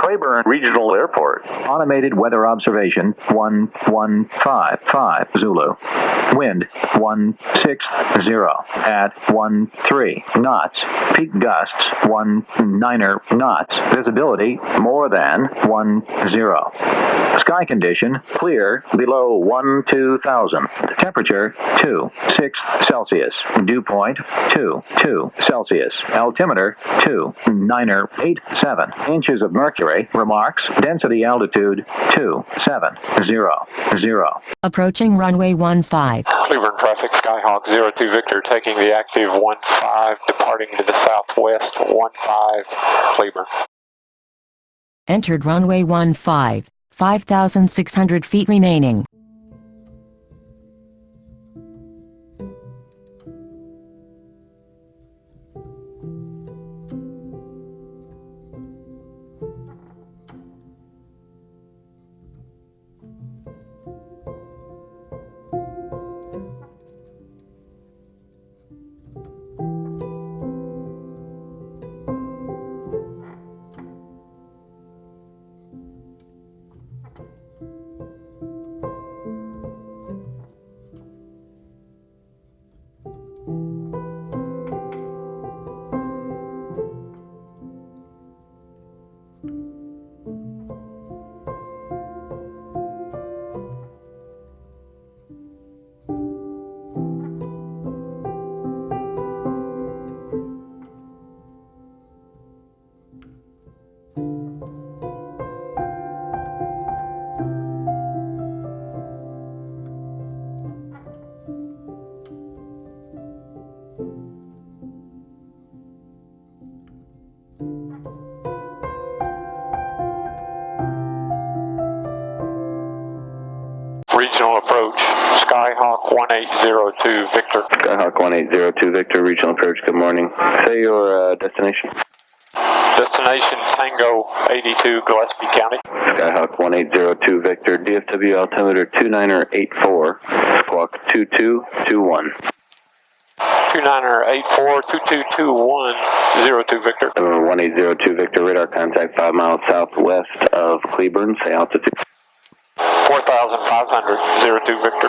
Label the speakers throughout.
Speaker 1: Cleburne Regional Airport. Automated weather observation 1155 Zulu. Wind 160 at 13 knots. Peak gusts 19 knots. Visibility more than 10. Sky condition clear below 2000. Temperature 26 Celsius. Dew point 22 Celsius. Altimeter 2987 inches of mercury. Remarks. Density altitude 2700.
Speaker 2: Approaching runway 15.
Speaker 3: Cleburne traffic, Skyhawk 02 Victor, taking the active 15, departing to the southwest 15, Cleburne.
Speaker 2: Entered runway 15. 5,600 feet remaining.
Speaker 3: Regional approach, Skyhawk 1802 Victor.
Speaker 4: Skyhawk 1802 Victor, regional approach, good morning. Say your destination.
Speaker 3: Destination Tango 82, Gillespie County.
Speaker 4: Skyhawk 1802 Victor, DFW altimeter 2984, squawk 2221.
Speaker 3: 2984 2221 02 Victor.
Speaker 4: 1802 Victor, radar contact 5 miles southwest of Cleburne, say altitude.
Speaker 3: 4,500 02 Victor.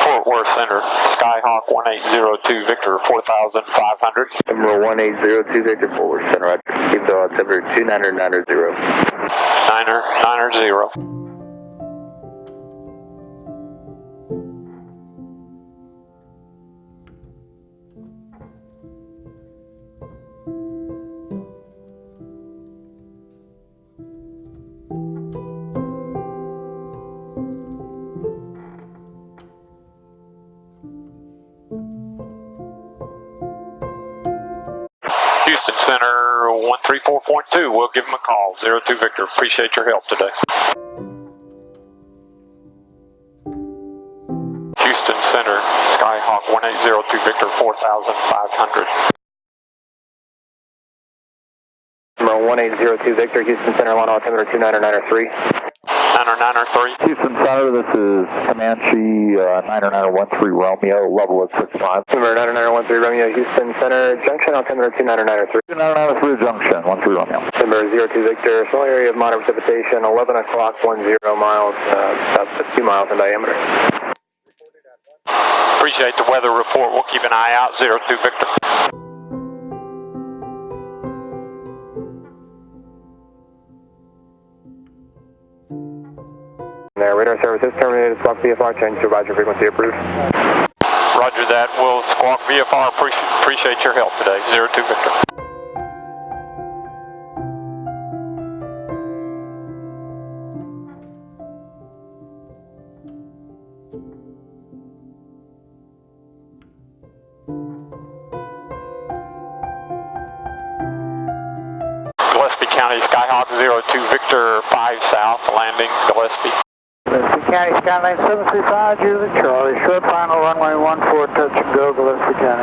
Speaker 3: Fort Worth Center, Skyhawk 1802 Victor, 4,500.
Speaker 4: Number 1802 Victor, Fort Worth Center, roger. Keep the altimeter 2990.
Speaker 3: 990. Houston Center 134.2. We'll give them a call. 02 Victor. Appreciate your help today. Houston Center, Skyhawk 1802 Victor, 4,500.
Speaker 4: Number 1802 Victor, Houston Center, line altimeter 2993.
Speaker 3: 993.
Speaker 1: Houston Center, this is Comanche 90913 Romeo, level of 65.
Speaker 4: Number 90913 Romeo, Houston Center, junction altimeter 2993.
Speaker 1: 2993 junction, 13 Romeo.
Speaker 4: Number 02 Victor, small area of moderate precipitation, 11 o'clock, 10 miles, about 2 miles in diameter.
Speaker 3: Appreciate the weather report. We'll keep an eye out. 02 Victor.
Speaker 4: Radar services terminated. Squawk VFR, change to advisory frequency approved.
Speaker 3: Roger that. We'll squawk VFR. Appreciate your help today. 02 Victor. Gillespie County, Skyhawk 02 Victor, 5 South, landing Gillespie.
Speaker 5: Gillespie County, Skyline 735, Julie Charlie, short final runway 14, touch and go, Gillespie County.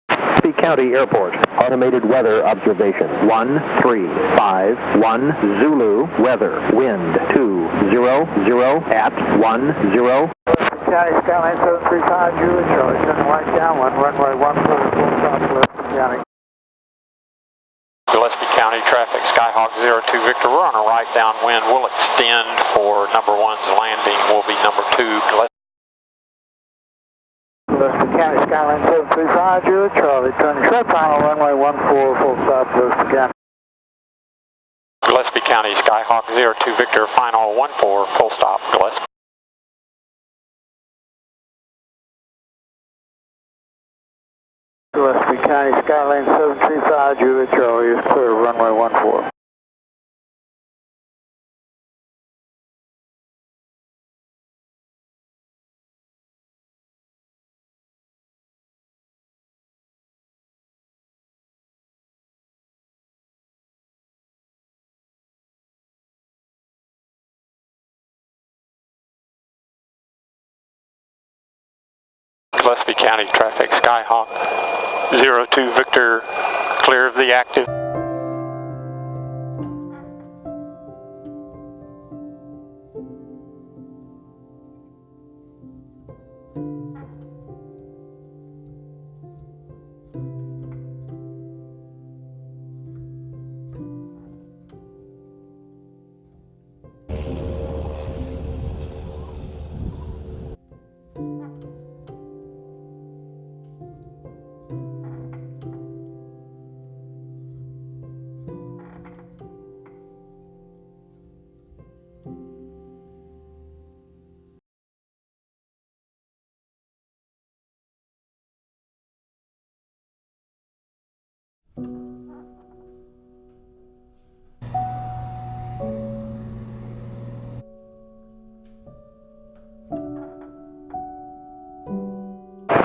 Speaker 1: Gillespie County Airport, automated weather observation 1351 Zulu, weather, wind 200 at 10.
Speaker 5: County, Skyline 735, Julie, Charlie, turning right downwind, runway 14, full stop, Gillespie County.
Speaker 3: Gillespie County traffic, Skyhawk 02 Victor, we're on a right downwind. We'll extend for number 1's landing, will be number 2.
Speaker 5: Gillespie County, Skyline 735, Julie, Charlie, turning short final, runway 14, full stop, Gillespie County.
Speaker 3: Gillespie County, Skyhawk 02 Victor, final 14, full stop, Gillespie.
Speaker 5: Gillespie County, Skyline 735, Julie, Charlie, is clear, runway 14.
Speaker 3: Gillespie County traffic, Skyhawk 02 Victor, clear of the active.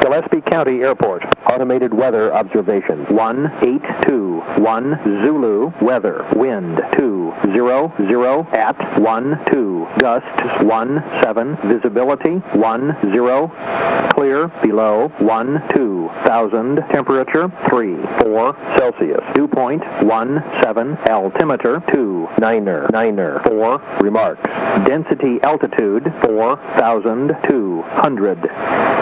Speaker 4: Gillespie County Airport, automated weather observation. 182, Zulu, weather, wind 200 at 12, gusts 17, visibility 10, clear below 12,000, temperature 34 Celsius, dew point 17, altimeter 294, remarks, density altitude 4,200.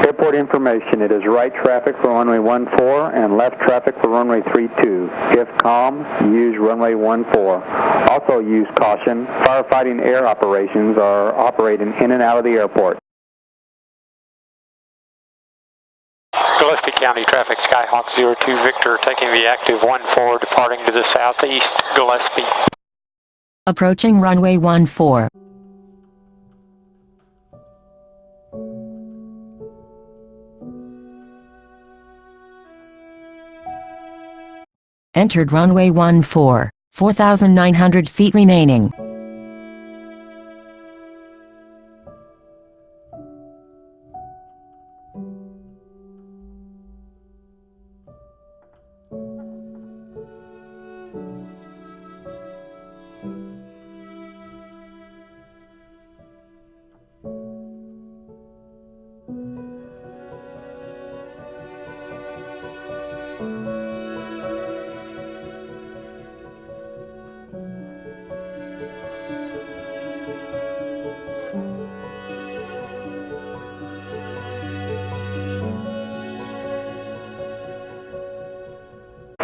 Speaker 6: Airport information, it is right traffic for runway 14 and left traffic for runway 32. If calm, use runway 14. Also use caution, firefighting air operations are operating in and out of the airport.
Speaker 3: Gillespie County traffic, Skyhawk 02 Victor, taking the active 14, departing to the southeast, Gillespie.
Speaker 2: Approaching runway 14. Entered runway 14, 4,900 feet remaining.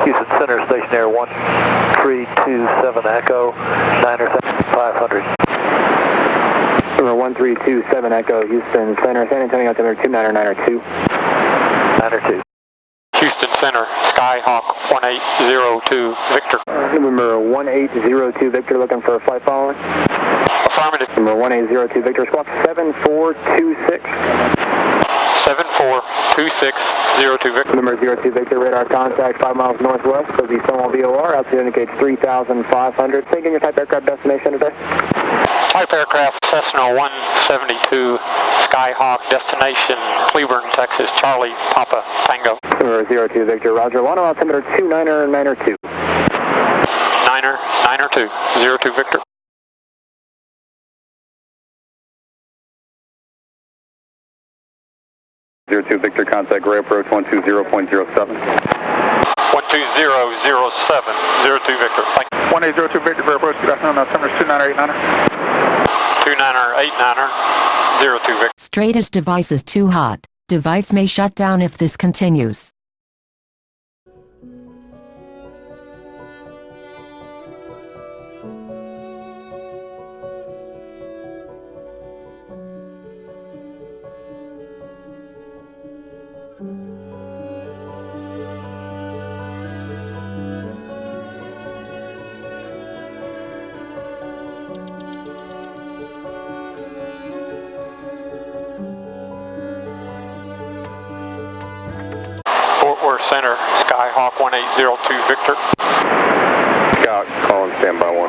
Speaker 1: Houston Center, stationary 1327 Echo, 97500.
Speaker 4: Number 1327 Echo, Houston Center, San Antonio, altimeter 29902.
Speaker 1: 902.
Speaker 3: Houston Center, Skyhawk 1802 Victor.
Speaker 4: Number 1802 Victor, looking for a flight following.
Speaker 3: Affirmative.
Speaker 4: Number 1802 Victor, squawk 7426.
Speaker 3: 742602 Victor.
Speaker 4: Number 02 Victor, radar contact 5 miles northwest of the Stonewall VOR, altitude indicates 3,500. Say again your type aircraft destination today.
Speaker 3: Type aircraft Cessna 172 Skyhawk, destination Cleburne, Texas, Charlie Papa Tango.
Speaker 4: Number 02 Victor, roger, 1 altimeter 29902.
Speaker 3: 992 02 Victor.
Speaker 6: 02 Victor, contact gray approach 120.07.
Speaker 3: 12007 02 Victor. Thank you.
Speaker 6: 1802 Victor, gray approach, good afternoon, altimeter 2989.
Speaker 3: 29er 89er 02 Victor.
Speaker 2: Stratus device is too hot. Device may shut down if this continues.
Speaker 3: Fort Worth Center, Skyhawk 1802 Victor.
Speaker 1: Scott, calling standby 1.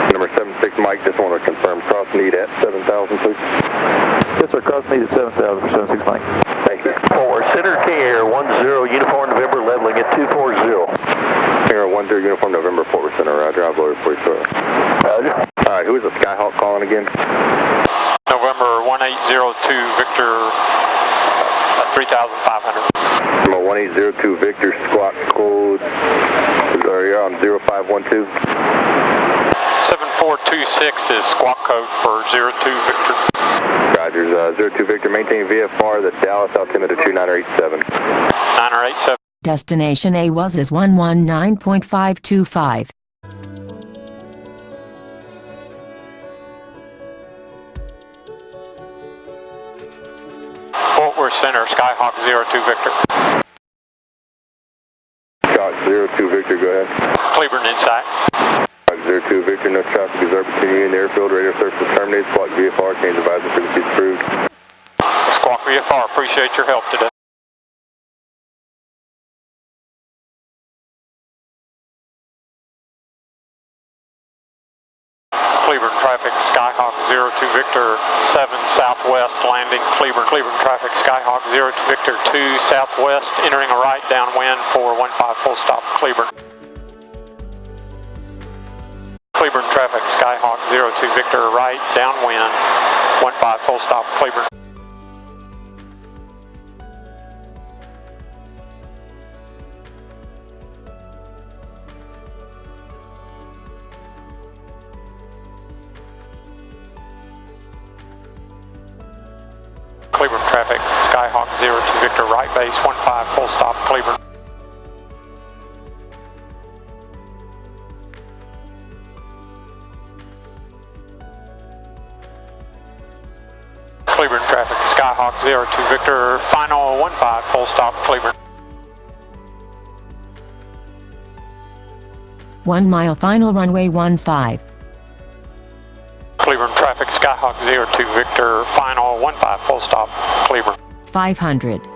Speaker 1: Number 76 Mike, just want to confirm cross need at 7,000, please.
Speaker 4: Yes, sir. Cross need at 7,000 for 76 Mike.
Speaker 1: Thank you.
Speaker 7: Fort Worth Center, King Air 10, Uniform November, leveling at 240.
Speaker 1: Here, 10 Uniform November, Fort Worth Center, Roger. I'll blow for you, sir.
Speaker 7: Roger.
Speaker 1: All right, who is the Skyhawk calling again?
Speaker 3: November 1802 Victor 3500.
Speaker 1: Number 1802 Victor, squawk code, you're on 0512.
Speaker 3: 7426 is squawk code for 02 Victor.
Speaker 1: Rogers, 02 Victor, maintain VFR, the Dallas altimeter 2987.
Speaker 3: 9er 87.
Speaker 2: Destination A was is 119.525.
Speaker 3: Fort Worth Center, Skyhawk 02 Victor.
Speaker 1: Scott, 02 Victor, go ahead.
Speaker 3: Cleburne inside.
Speaker 1: 02 Victor, no traffic is continuing in the airfield, radio services terminated, squawk VFR, change advisor frequency approved.
Speaker 3: Squawk VFR, appreciate your help today. Cleburne traffic, Skyhawk 02 Victor 7 southwest landing, Cleburne traffic, Skyhawk 02 Victor 2 southwest, entering a right downwind for 15 full stop, Cleburne. Cleburne traffic, Skyhawk 02 Victor right downwind, 15 full stop, Cleburne. Cleburne traffic, Skyhawk 02 Victor right base, 15 full stop, Cleburne. Cleburne traffic, Skyhawk 02 Victor, final 15 full stop, Cleburne.
Speaker 2: 1 mile final runway 15.
Speaker 3: Cleburne traffic, Skyhawk 02 Victor, final 15 full stop, Cleburne.
Speaker 2: 500.